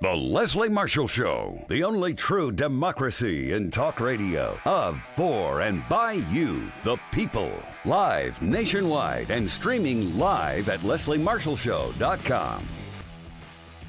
The Leslie Marshall Show, the only true democracy in talk radio, of, for, and by you, the people. Live nationwide and streaming live at lesliemarshallshow.com.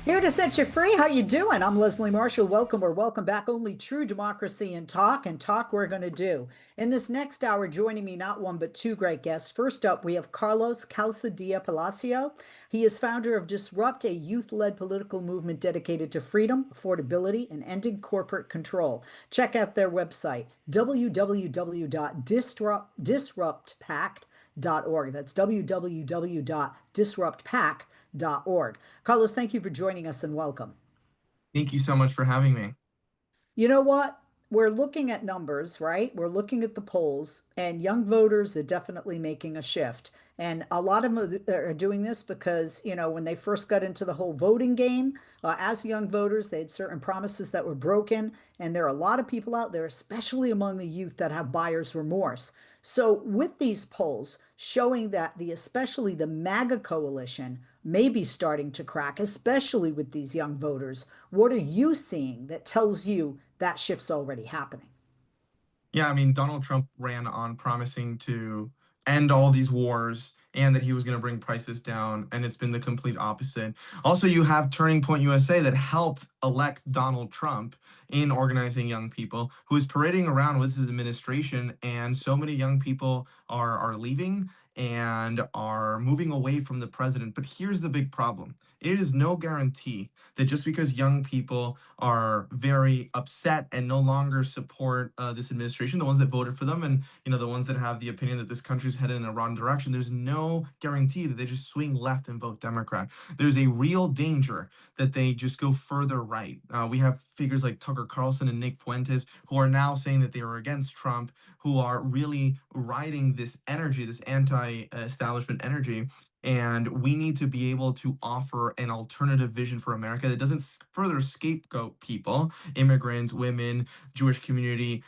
Here to set you free. How you doing? I'm Leslie Marshall. Welcome or welcome back. Only true democracy and talk we're going to do. In this next hour, joining me, not one but two great guests. First up, we have Carlos Calzadilla Palacio. He is founder of Disrupt, a youth-led political movement dedicated to freedom, affordability, and ending corporate control. Check out their website, www.disruptpact.org. That's www.disruptpact.org. Carlos, thank you for joining us and welcome. Thank you so much for having me. You know what? We're looking at numbers, right? We're looking at the polls, and young voters are definitely making a shift. And a lot of them are doing this because, when they first got into the whole voting game, as young voters, they had certain promises that were broken. And there are a lot of people out there, especially among the youth, that have buyer's remorse. So with these polls showing that especially the MAGA coalition may be starting to crack, especially with these young voters, what are you seeing that tells you that shift's already happening? Yeah, Donald Trump ran on promising to end all these wars and that he was going to bring prices down, and it's been the complete opposite. Also, you have Turning Point USA that helped elect Donald Trump in organizing young people, who is parading around with his administration, and so many young people are leaving and are moving away from the president. But here's the big problem. It is no guarantee that just because young people are very upset and no longer support this administration, the ones that voted for them and the ones that have the opinion that this country's headed in a wrong direction, there's no guarantee that they just swing left and vote Democrat. There's a real danger that they just go further right. We have figures like Tucker Carlson and Nick Fuentes who are now saying that they are against Trump, who are really riding this energy, this anti-establishment energy. And we need to be able to offer an alternative vision for America that doesn't further scapegoat people, immigrants, women, Jewish community,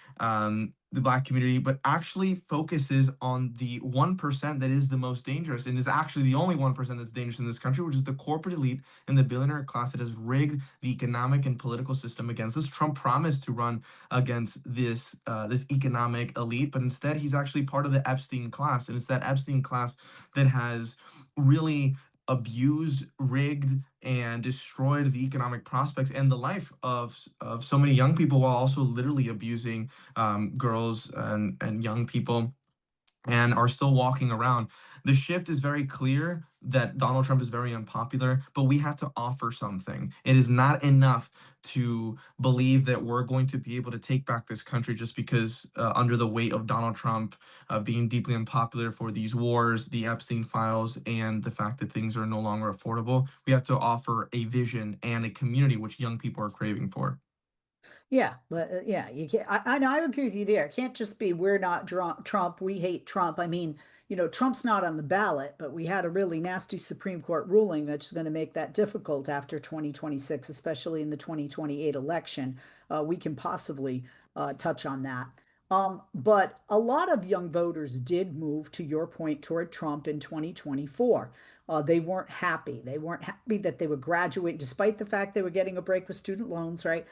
the Black community, but actually focuses on the 1% that is the most dangerous and is actually the only 1% that's dangerous in this country, which is the corporate elite and the billionaire class that has rigged the economic and political system against us. Trump promised to run against this economic elite, but instead he's actually part of the Epstein class, and it's that Epstein class that has really abused, rigged, and destroyed the economic prospects and the life of so many young people, while also literally abusing girls and young people, and are still walking around. The shift is very clear that Donald Trump is very unpopular, but we have to offer something. It is not enough to believe that we're going to be able to take back this country just because under the weight of Donald Trump being deeply unpopular for these wars, the Epstein files, and the fact that things are no longer affordable. We have to offer a vision and a community which young people are craving for. Yeah, but you can't. I agree with you there. It can't just be we're not Trump, we hate Trump. Trump's not on the ballot, but we had a really nasty Supreme Court ruling that's going to make that difficult after 2026, especially in the 2028 election. We can possibly touch on that. But a lot of young voters did move, to your point, toward Trump in 2024. They weren't happy. They weren't happy that they were graduating, despite the fact they were getting a break with student loans, right?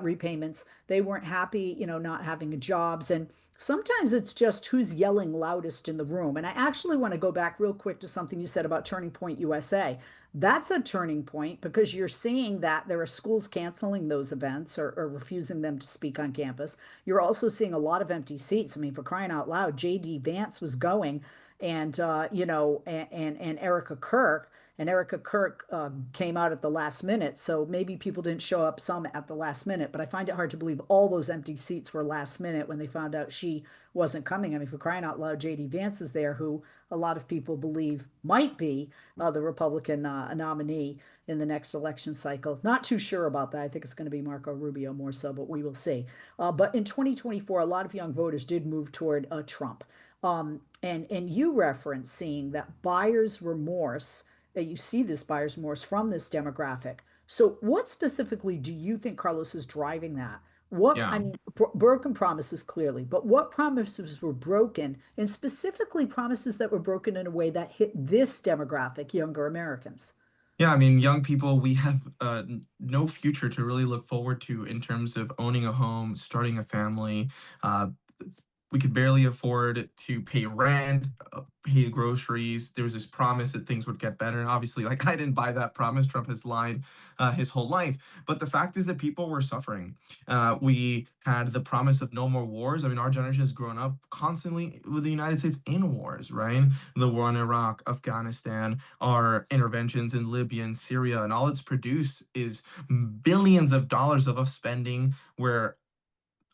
Repayments. They weren't happy, not having jobs. And sometimes it's just who's yelling loudest in the room. And I actually want to go back real quick to something you said about Turning Point USA. That's a turning point because you're seeing that there are schools canceling those events or refusing them to speak on campus. You're also seeing a lot of empty seats. For crying out loud, J.D. Vance was going, and and Erica Kirk. And Erica Kirk came out at the last minute, so maybe people didn't show up some at the last minute. But I find it hard to believe all those empty seats were last minute when they found out she wasn't coming. For crying out loud, J.D. Vance is there, who a lot of people believe might be the Republican nominee in the next election cycle. Not too sure about that. I think it's going to be Marco Rubio more so, but we will see. But in 2024, a lot of young voters did move toward Trump. And you reference seeing that buyer's remorse, that you see this buyer's remorse from this demographic. So what specifically do you think, Carlos, is driving that? Yeah. Broken promises clearly, but what promises were broken, and specifically promises that were broken in a way that hit this demographic, younger Americans? Yeah, I mean, young people, we have no future to really look forward to in terms of owning a home, starting a family. Uh, we could barely afford to pay rent, pay groceries. There was this promise that things would get better. And obviously, like, I didn't buy that promise. Trump has lied his whole life. But the fact is that people were suffering. We had the promise of no more wars. I mean, our generation has grown up constantly with the United States in wars, right? The war in Iraq, Afghanistan, our interventions in Libya and Syria, and all it's produced is billions of dollars of us spending where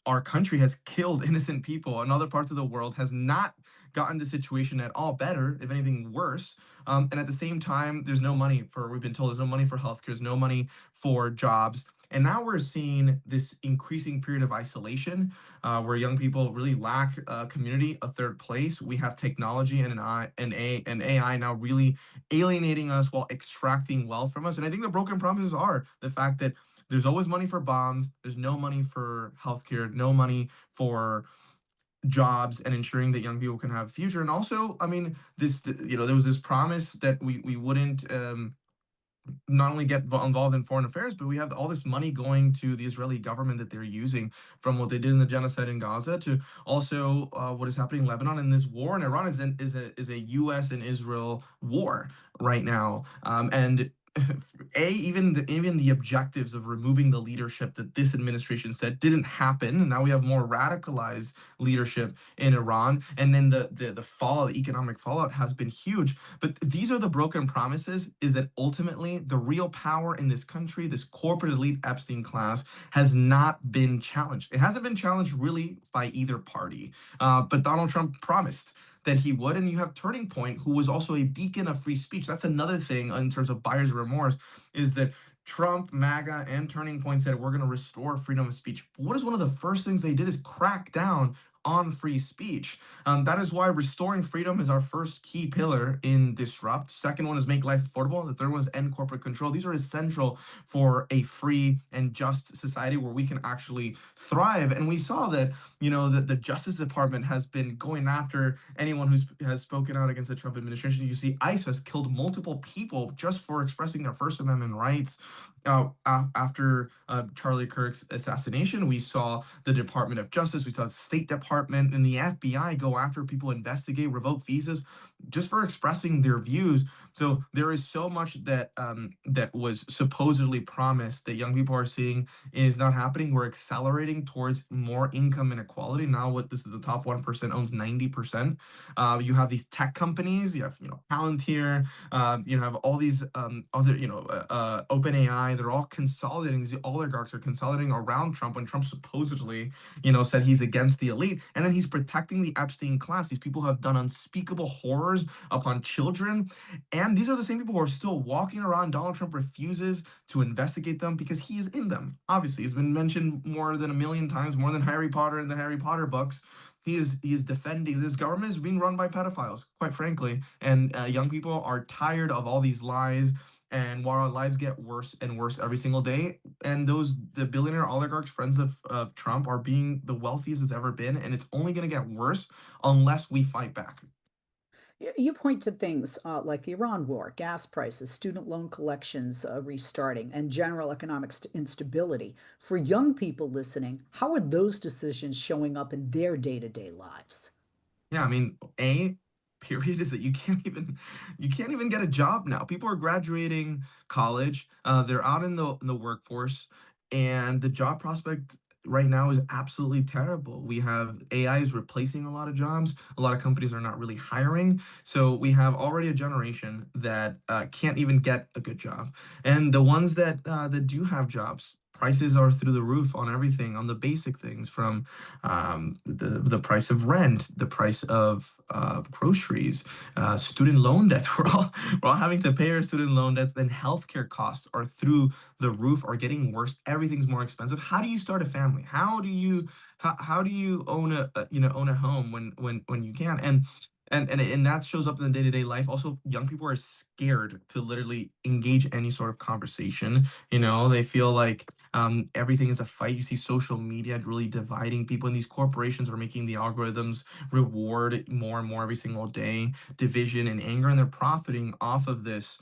our country has killed innocent people and other parts of the world has not gotten the situation at all better, if anything worse. And at the same time, there's no money for, we've been told there's no money for healthcare, there's no money for jobs. And now we're seeing this increasing period of isolation where young people really lack community, a third place. We have technology and AI now really alienating us while extracting wealth from us. And I think the broken promises are the fact that there's always money for bombs. There's no money for healthcare, no money for jobs and ensuring that young people can have a future. And also, I mean, there was this promise that we wouldn't not only get involved in foreign affairs, but we have all this money going to the Israeli government that they're using from what they did in the genocide in Gaza to also what is happening in Lebanon. And this war in Iran is a U.S. and Israel war right now. And even the objectives of removing the leadership that this administration said didn't happen. And now we have more radicalized leadership in Iran. And then the fallout, the economic fallout has been huge. But these are the broken promises, is that ultimately the real power in this country, this corporate elite Epstein class, has not been challenged. It hasn't been challenged really by either party. But Donald Trump promised that he would. And you have Turning Point, who was also a beacon of free speech. That's another thing in terms of buyer's remorse, is that Trump, MAGA, and Turning Point said we're going to restore freedom of speech. But what is one of the first things they did is crack down on free speech. That is why restoring freedom is our first key pillar in Disrupt. Second one is make life affordable. The third one is end corporate control. These are essential for a free and just society where we can actually thrive. And we saw that, that the Justice Department has been going after anyone who has spoken out against the Trump administration. You see, ICE has killed multiple people just for expressing their First Amendment rights. After Charlie Kirk's assassination, we saw the Department of Justice, we saw the State Department, and the FBI go after people, investigate, revoke visas, just for expressing their views. So there is so much that was supposedly promised that young people are seeing is not happening. We're accelerating towards more income inequality. Now, what this is, the top 1% owns 90%. You have these tech companies. You have Palantir. You have all these other OpenAI. They're all consolidating. These oligarchs are consolidating around Trump when Trump supposedly said he's against the elite, and then he's protecting the Epstein class. These people have done unspeakable horrors upon children, and these are the same people who are still walking around. Donald Trump refuses to investigate them because he is in them. Obviously, he's been mentioned more than a million times, more than Harry Potter in the Harry Potter books. He is defending this government is being run by pedophiles, quite frankly, and young people are tired of all these lies. And while our lives get worse and worse every single day, and the billionaire oligarchs, friends of Trump, are being the wealthiest it's ever been, and it's only going to get worse unless we fight back. You point to things like the Iran war, gas prices, student loan collections restarting, and general economic instability. For young people listening, how are those decisions showing up in their day-to-day lives? Yeah, I mean, a period is that you can't even get a job now. People are graduating college, they're out in the workforce, and the job prospect right now is absolutely terrible. We have AI is replacing a lot of jobs. A lot of companies are not really hiring. So we have already a generation that can't even get a good job, and the ones that do have jobs. Prices are through the roof on everything, on the basic things, from the price of rent, the price of groceries, student loan debts. We're all having to pay our student loan debts. Then healthcare costs are through the roof, are getting worse. Everything's more expensive. How do you start a family? How do you own a home when you can? And that shows up in the day-to-day life. Also, young people are scared to literally engage any sort of conversation. They feel like everything is a fight. You see social media really dividing people, and these corporations are making the algorithms reward more and more every single day division and anger, and they're profiting off of this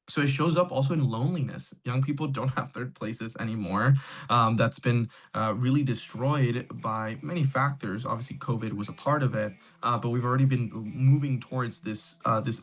So it shows up also in loneliness. Young people don't have third places anymore. That's been really destroyed by many factors. Obviously, COVID was a part of it, but we've already been moving towards this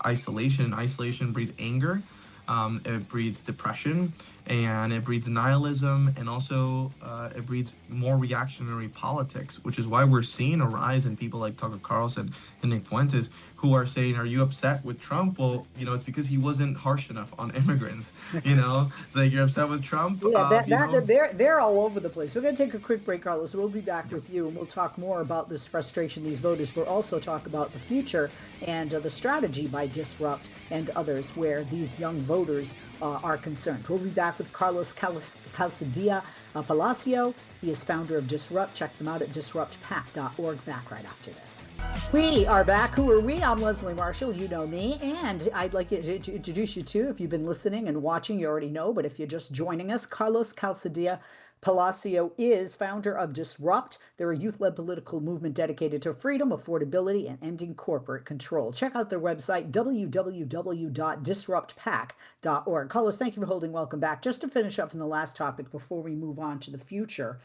isolation. Isolation breeds anger. It breeds depression, and it breeds nihilism, and also it breeds more reactionary politics, which is why we're seeing a rise in people like Tucker Carlson and Nick Fuentes, who are saying, "Are you upset with Trump?" Well, it's because he wasn't harsh enough on immigrants. It's like, you're upset with Trump. Yeah, that they're all over the place. We're going to take a quick break, Carlos. We'll be back with you, and we'll talk more about this frustration these voters. We'll also talk about the future and the strategy by Disrupt and others, where these young voters are concerned. We'll be back with Carlos Calzadilla Palacio. He is founder of Disrupt. Check them out at disruptpac.org. Back right after this. We are back. Who are we? I'm Leslie Marshall. You know me. And I'd like to introduce you to, if you've been listening and watching, you already know, but if you're just joining us, Carlos Calzadilla Palacio is founder of Disrupt. They're a youth-led political movement dedicated to freedom, affordability, and ending corporate control. Check out their website, www.disruptpac.org. Carlos, thank you for holding. Welcome back. Just to finish up from the last topic before we move on to the future,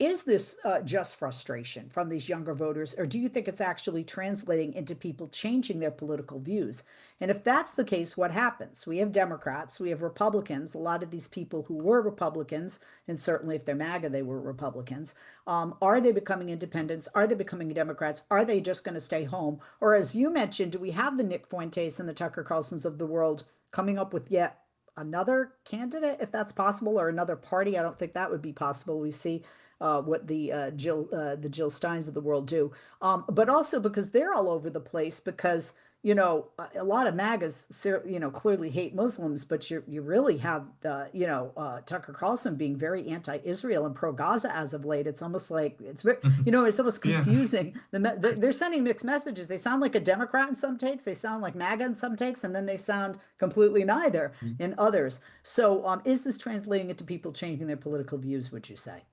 is this just frustration from these younger voters, or do you think it's actually translating into people changing their political views? And if that's the case, what happens? We have Democrats, we have Republicans, a lot of these people who were Republicans, and certainly if they're MAGA, they were Republicans. Are they becoming independents? Are they becoming Democrats? Are they just going to stay home? Or as you mentioned, do we have the Nick Fuentes and the Tucker Carlsons of the world coming up with yet another candidate, if that's possible, or another party? I don't think that would be possible. We see what the Jill Steins of the world do, but also because they're all over the place. Because a lot of MAGAs clearly hate Muslims, but you really have Tucker Carlson being very anti-Israel and pro-Gaza as of late. It's almost like it's almost Yeah. confusing. They're sending mixed messages. They sound like a Democrat in some takes, they sound like MAGA in some takes, and then they sound completely neither in others. So, is this translating into people changing their political views, would you say?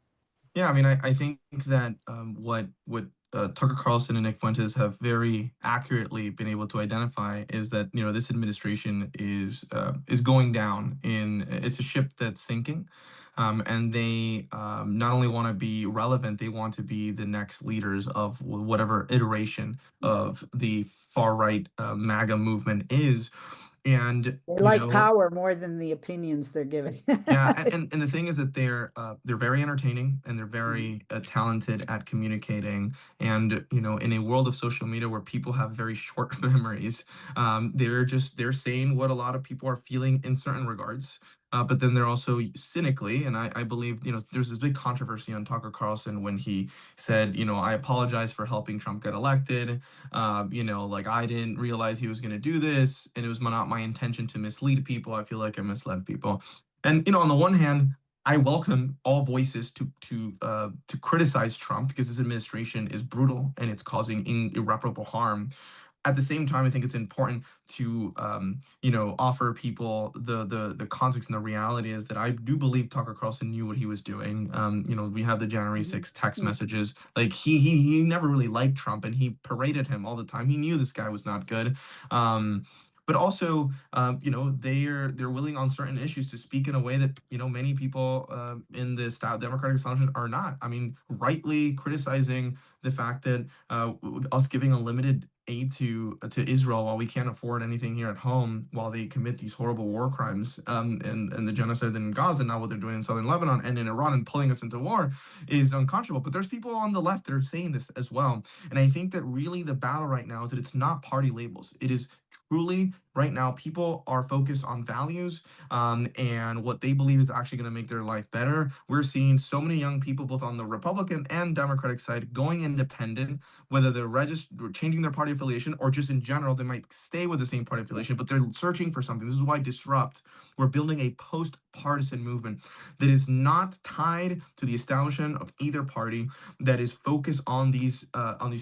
Yeah, I mean, I think that what Tucker Carlson and Nick Fuentes have very accurately been able to identify is that this administration is going down. It's a ship that's sinking, and they not only want to be relevant, they want to be the next leaders of whatever iteration of the far right MAGA movement is, and They like power more than the opinions they're giving. yeah, and the thing is that they're very entertaining, and they're very talented at communicating. And in a world of social media where people have very short memories, they're saying what a lot of people are feeling in certain regards. But then they're also cynically, and I believe there's this big controversy on Tucker Carlson when he said, "I apologize for helping Trump get elected. Like, I didn't realize he was going to do this, and it was not my intention to mislead people. I feel like I misled people." And on the one hand, I welcome all voices to criticize Trump, because his administration is brutal and it's causing irreparable harm. At the same time, I think it's important to offer people the context, and the reality is that I do believe Tucker Carlson knew what he was doing. We have the January 6th text messages. Like, he never really liked Trump, and he paraded him all the time. He knew this guy was not good. But also, they're willing on certain issues to speak in a way that many people in the Democratic establishment are not. I mean, rightly criticizing the fact that us giving unlimited aid to Israel while we can't afford anything here at home, while they commit these horrible war crimes, and the genocide in Gaza, now what they're doing in southern Lebanon and in Iran, and pulling us into war, is unconscionable. But there's people on the left that are saying this as well. And I think that really the battle right now is that it's not party labels. It is truly, right now, people are focused on values, and what they believe is actually going to make their life better. We're seeing so many young people, both on the Republican and Democratic side, going independent, whether they're changing their party affiliation, or just in general, they might stay with the same party affiliation, but they're searching for something. This is why Disrupt, we're building a post-partisan movement that is not tied to the establishment of either party, that is focused on these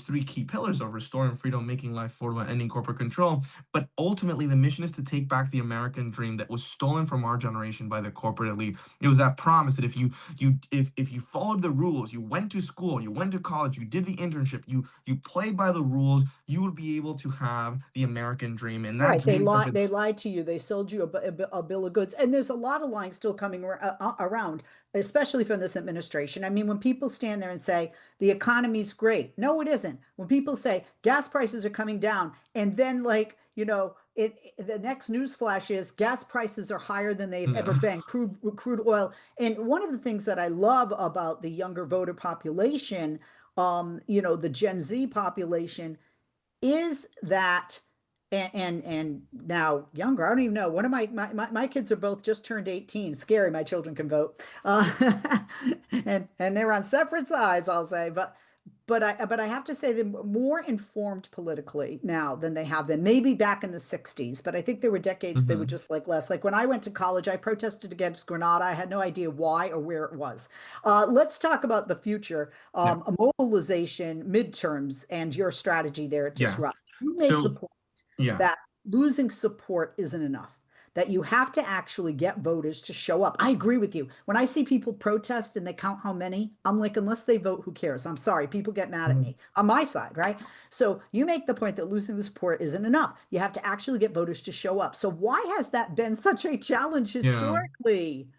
three key pillars of restoring freedom, making life affordable, and ending corporate control. But ultimately, ultimately the mission is to take back the American dream that was stolen from our generation by the corporate elite. It was that promise that if you followed the rules, you went to school, you went to college, you did the internship, you played by the rules, you would be able to have the American dream. And that Right. They dream has lied. been They lied to you. They sold you a bill of goods. And there's a lot of lying still coming around, especially from this administration. I mean, when people stand there and say the economy's great, no, it isn't. When people say gas prices are coming down, and then the next news flash is gas prices are higher than they've ever yeah. been. Crude oil. And one of the things that I love about the younger voter population, the Gen Z population, is that and now younger, I don't even know, one of my kids are both just turned 18. Scary, my children can vote. And they're on separate sides, I'll say, but I have to say they're more informed politically now than they have been, maybe back in the 60s. But I think there were decades they were Hmm. just like less. Like when I went to college, I protested against Grenada. I had no idea why or where it was. Let's talk about the future, Yeah. a mobilization, midterms, and your strategy there at Yeah. Disrupt. You make the So, point yeah. that losing support isn't enough, that you have to actually get voters to show up. I agree with you. When I see people protest and they count how many, I'm like, unless they vote, who cares? I'm sorry, people get mad at Mhm. me on my side, right? So you make the point that losing the support isn't enough. You have to actually get voters to show up. So why has that been such a challenge Yeah. historically?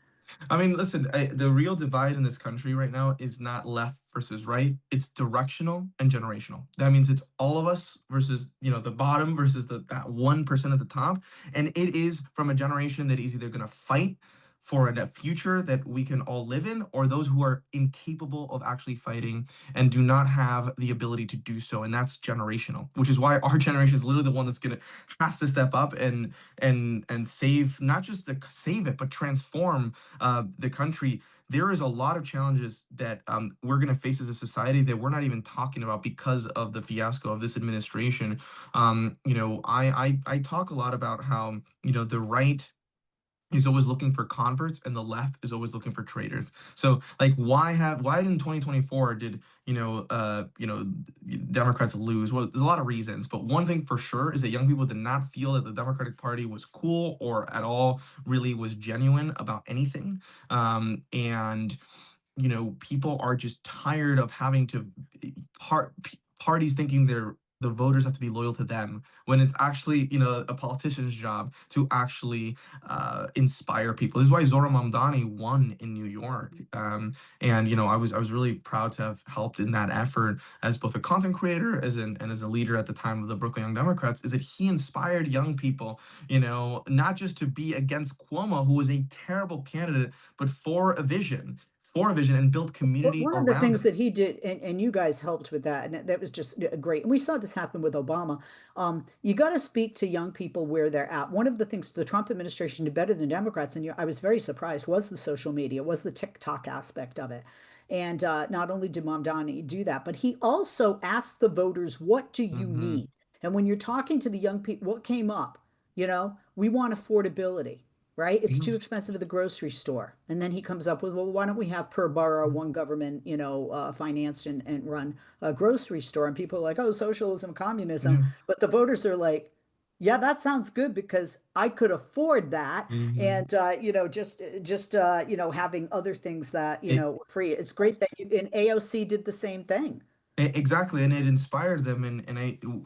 I mean, listen, the real divide in this country right now is not left versus right. It's directional and generational. That means it's all of us versus, the bottom versus that 1% at the top. And it is from a generation that is either going to fight for a future that we can all live in, or those who are incapable of actually fighting and do not have the ability to do so. And that's generational, which is why our generation is literally the one that's going to has to step up and save, not just to save it, but transform the country. There is a lot of challenges that we're going to face as a society that we're not even talking about because of the fiasco of this administration. I talk a lot about how the right is always looking for converts and the left is always looking for traitors. So like why in 2024 did Democrats lose? Well, there's a lot of reasons, but one thing for sure is that young people did not feel that the Democratic Party was cool or at all really was genuine about anything. And people are just tired of having to parties thinking the voters have to be loyal to them when it's actually a politician's job to actually inspire people. This is why Zora Mamdani won in New York, and I was really proud to have helped in that effort as both a content creator and as a leader at the time of the Brooklyn Young Democrats. Is that he inspired young people, not just to be against Cuomo, who was a terrible candidate, but for a vision and build community One of the around things it. that he did, and you guys helped with that, and that was just great. And we saw this happen with Obama. You got to speak to young people where they're at. One of the things the Trump administration did better than Democrats, and I was very surprised, was the social media, was the TikTok aspect of it. And not only did Mamdani do that, but he also asked the voters, "What do you Hmm. need?" And when you're talking to the young people, what came up? We want affordability, right? It's too expensive at the grocery store. And then he comes up with, well, why don't we have per borough one government, financed and run a grocery store? And people are like, oh, socialism, communism. Yeah. But the voters are like, yeah, that sounds good because I could afford that. Hmm. And, having other things that, It, free. It's great that and AOC did the same thing. exactly, and it inspired them.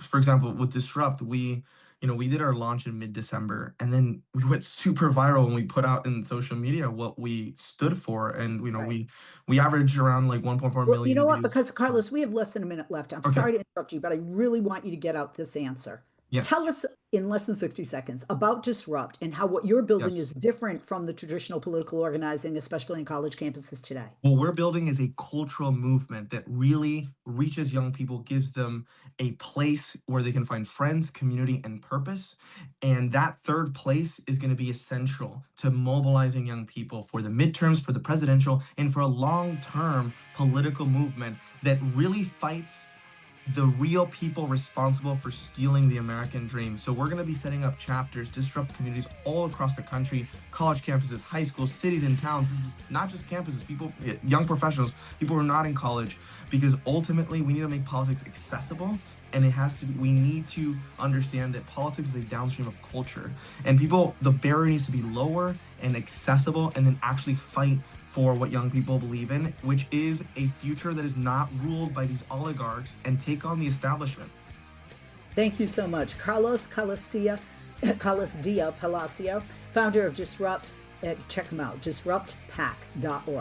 For example, with Disrupt, we did our launch in mid-December, and then we went super viral when we put out in social media what we stood for, and Right. we averaged around like 1.4 Well, you know million what? views. Because Carlos, we have less than a minute left. I'm Okay. sorry to interrupt you, but I really want you to get out this answer. Tell Yes. us in less than 60 seconds about Disrupt and how what you're building is Yes. different from the traditional political organizing, especially in college campuses today. What we're building is a cultural movement that really reaches young people, gives them a place where they can find friends, community, and purpose. And that third place is going to be essential to mobilizing young people for the midterms, for the presidential, and for a long term political movement that really fights the real people responsible for stealing the American dream. So we're going to be setting up chapters, disrupt communities all across the country, college campuses, high schools, cities and towns. This is not just campuses, people, young professionals, people who are not in college, because ultimately we need to make politics accessible and we need to understand that politics is a downstream of culture, and the barrier needs to be lower and accessible, and then actually fight for what young people believe in, which is a future that is not ruled by these oligarchs, and take on the establishment. Thank you so much. Carlos Dia Palacio, founder of Disrupt. Check him out, disruptpac.org.